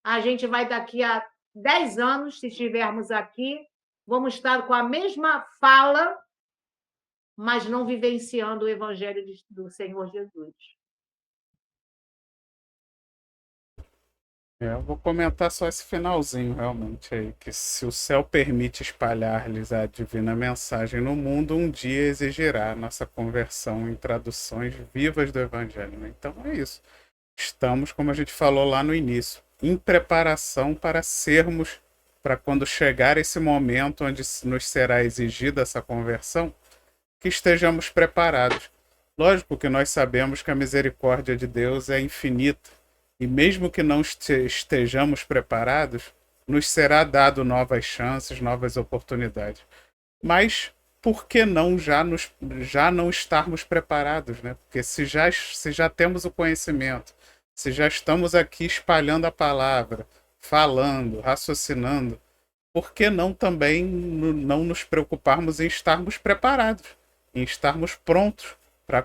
a gente vai daqui a 10 anos, se estivermos aqui, vamos estar com a mesma fala, mas não vivenciando o Evangelho do Senhor Jesus. Eu vou comentar só esse finalzinho, realmente, aí, que se o céu permite espalhar-lhes a divina mensagem no mundo, um dia exigirá a nossa conversão em traduções vivas do Evangelho. Né? Então é isso. Estamos, como a gente falou lá no início, em preparação para sermos, para quando chegar esse momento onde nos será exigida essa conversão, que estejamos preparados. Lógico que nós sabemos que a misericórdia de Deus é infinita, e mesmo que não estejamos preparados, nos será dado novas chances, novas oportunidades. Mas por que não já não estarmos preparados, né? Porque se já temos o conhecimento, se já estamos aqui espalhando a palavra, falando, raciocinando, por que não também não nos preocuparmos em estarmos preparados, em estarmos prontos para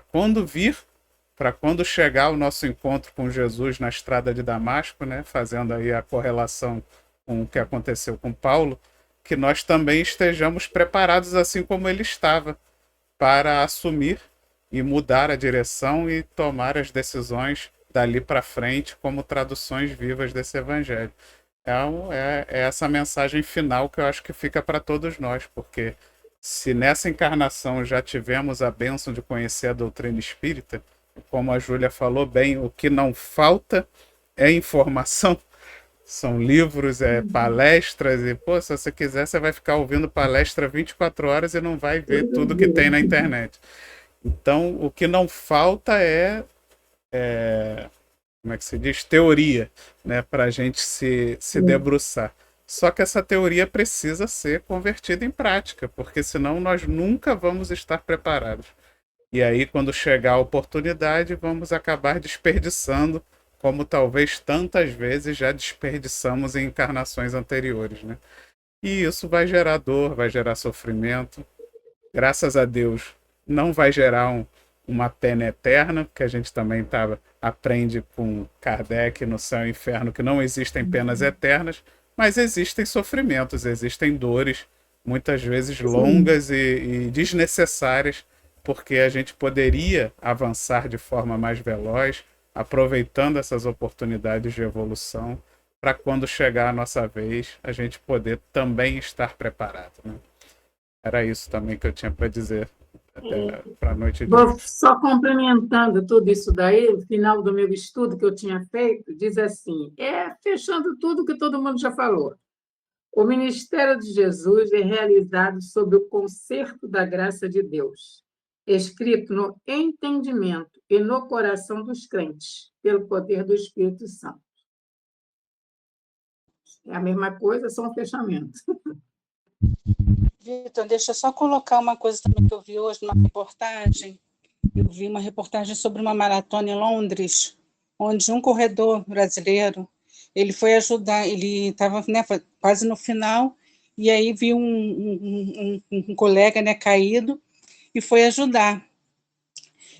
quando chegar o nosso encontro com Jesus na estrada de Damasco, né? Fazendo aí a correlação com o que aconteceu com Paulo, que nós também estejamos preparados assim como ele estava, para assumir e mudar a direção e tomar as decisões dali para frente como traduções vivas desse evangelho. É essa mensagem final que eu acho que fica para todos nós, porque se nessa encarnação já tivemos a bênção de conhecer a doutrina espírita, como a Júlia falou bem, o que não falta é informação. são livros, palestras, e, pô, se você quiser, você vai ficar ouvindo palestra 24 horas e não vai ver tudo que tem na internet. Então, o que não falta como é que se diz? Teoria, né? Para a gente se debruçar. Só que essa teoria precisa ser convertida em prática, porque senão nós nunca vamos estar preparados. E aí, quando chegar a oportunidade, vamos acabar desperdiçando, como talvez tantas vezes já desperdiçamos em encarnações anteriores, né? E isso vai gerar dor, vai gerar sofrimento. Graças a Deus, não vai gerar uma pena eterna, porque a gente também aprende com Kardec no Céu e Inferno que não existem penas eternas, mas existem sofrimentos, existem dores, muitas vezes longas e desnecessárias, porque a gente poderia avançar de forma mais veloz, aproveitando essas oportunidades de evolução, para quando chegar a nossa vez, a gente poder também estar preparado, né? Era isso também que eu tinha para dizer para a noite de Vou hoje. só complementando tudo isso daí, o final do meu estudo que eu tinha feito, diz assim, fechando tudo que todo mundo já falou. O ministério de Jesus é realizado sob o concerto da graça de Deus, escrito no entendimento e no coração dos crentes, pelo poder do Espírito Santo. É a mesma coisa, só um fechamento. Vitor, deixa eu só colocar uma coisa também que eu vi hoje numa reportagem. Eu vi uma reportagem sobre uma maratona em Londres, onde um corredor brasileiro, ele foi ajudar, ele estava, né, quase no final, e aí viu um colega, né, caído, e foi ajudar.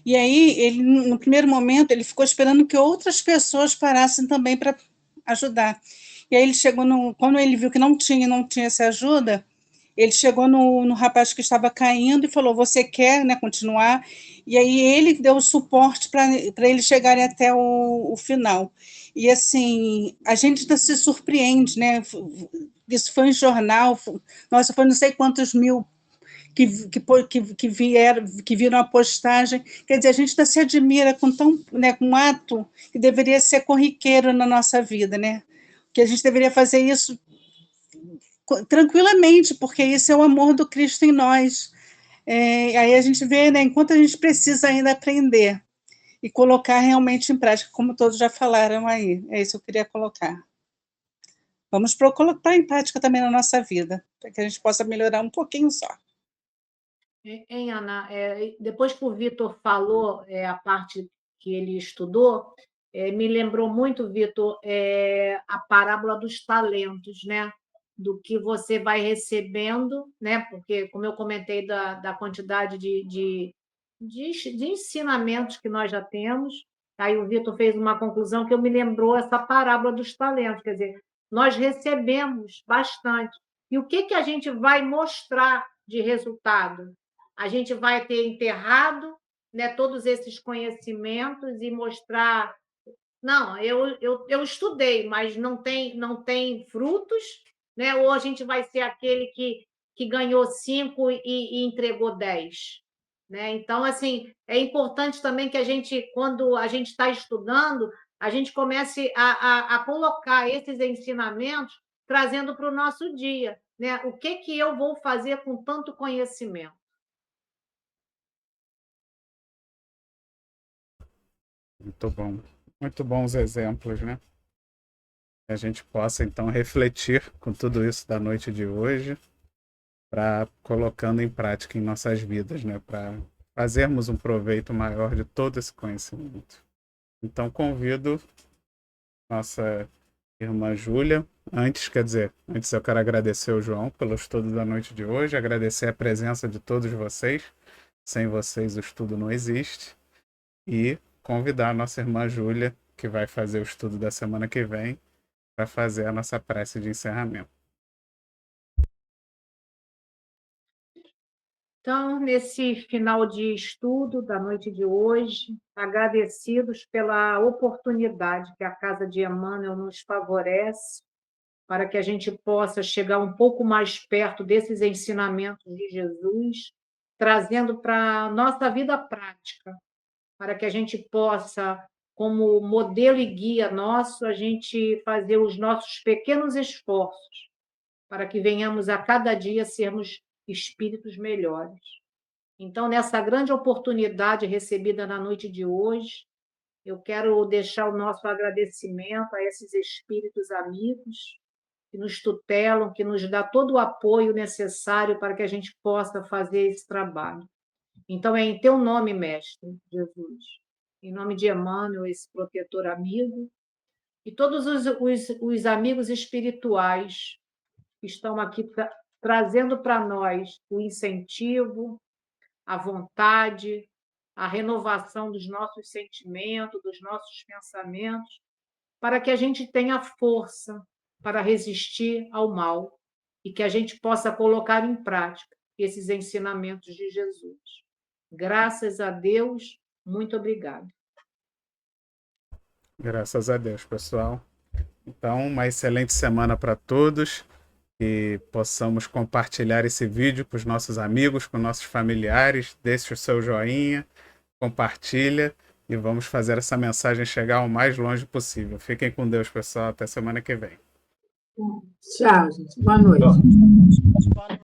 E aí, ele, no primeiro momento, ele ficou esperando que outras pessoas parassem também para ajudar. E aí ele chegou quando ele viu que não tinha essa ajuda, ele chegou no rapaz que estava caindo e falou, você quer, né, continuar? E aí ele deu o suporte para eles chegarem até o final. E, assim, a gente ainda se surpreende, né? Isso foi em jornal, nossa, foi não sei quantos mil que viram a postagem. Quer dizer, a gente ainda se admira com um ato que deveria ser corriqueiro na nossa vida, né? Que a gente deveria fazer isso tranquilamente, porque isso é o amor do Cristo em nós. Aí a gente vê, né, enquanto a gente precisa ainda aprender e colocar realmente em prática, como todos já falaram aí. É isso que eu queria colocar. Vamos colocar em prática também na nossa vida, para que a gente possa melhorar um pouquinho só. Hein, Ana? Depois que o Vitor falou a parte que ele estudou, me lembrou muito, Vitor, a parábola dos talentos, né? Do que você vai recebendo, né? Porque, como eu comentei da quantidade de ensinamentos que nós já temos, aí o Vitor fez uma conclusão que eu me lembrou essa parábola dos talentos, quer dizer, nós recebemos bastante. E o que a gente vai mostrar de resultado? A gente vai ter enterrado, né, todos esses conhecimentos e mostrar, não, eu estudei, mas não tem frutos, né? Ou a gente vai ser aquele que ganhou 5 e entregou 10. Né? Então, assim, é importante também que a gente, quando a gente está estudando, a gente comece a colocar esses ensinamentos trazendo para o nosso dia. Né? O que eu vou fazer com tanto conhecimento? Muito bom. Muito bons exemplos, né? Que a gente possa, então, refletir com tudo isso da noite de hoje, para colocando em prática em nossas vidas, né? Para fazermos um proveito maior de todo esse conhecimento. Então, convido nossa irmã Júlia. Antes eu quero agradecer o João pelo estudo da noite de hoje, agradecer a presença de todos vocês. Sem vocês o estudo não existe. E convidar a nossa irmã Júlia, que vai fazer o estudo da semana que vem, para fazer a nossa prece de encerramento. Então, nesse final de estudo da noite de hoje, agradecidos pela oportunidade que a Casa de Emmanuel nos favorece para que a gente possa chegar um pouco mais perto desses ensinamentos de Jesus, trazendo para a nossa vida prática, para que a gente possa como modelo e guia nosso, a gente fazer os nossos pequenos esforços para que venhamos a cada dia sermos espíritos melhores. Então, nessa grande oportunidade recebida na noite de hoje, eu quero deixar o nosso agradecimento a esses espíritos amigos que nos tutelam, que nos dão todo o apoio necessário para que a gente possa fazer esse trabalho. Então, é em teu nome, Mestre Jesus, em nome de Emmanuel, esse protetor amigo, e todos os amigos espirituais que estão aqui trazendo para nós o incentivo, a vontade, a renovação dos nossos sentimentos, dos nossos pensamentos, para que a gente tenha força para resistir ao mal e que a gente possa colocar em prática esses ensinamentos de Jesus. Graças a Deus, muito obrigada. Graças a Deus, pessoal. Então, uma excelente semana para todos. Que possamos compartilhar esse vídeo com os nossos amigos, com nossos familiares. Deixe o seu joinha, compartilha e vamos fazer essa mensagem chegar o mais longe possível. Fiquem com Deus, pessoal. Até semana que vem. Tchau, gente. Boa noite. Tchau.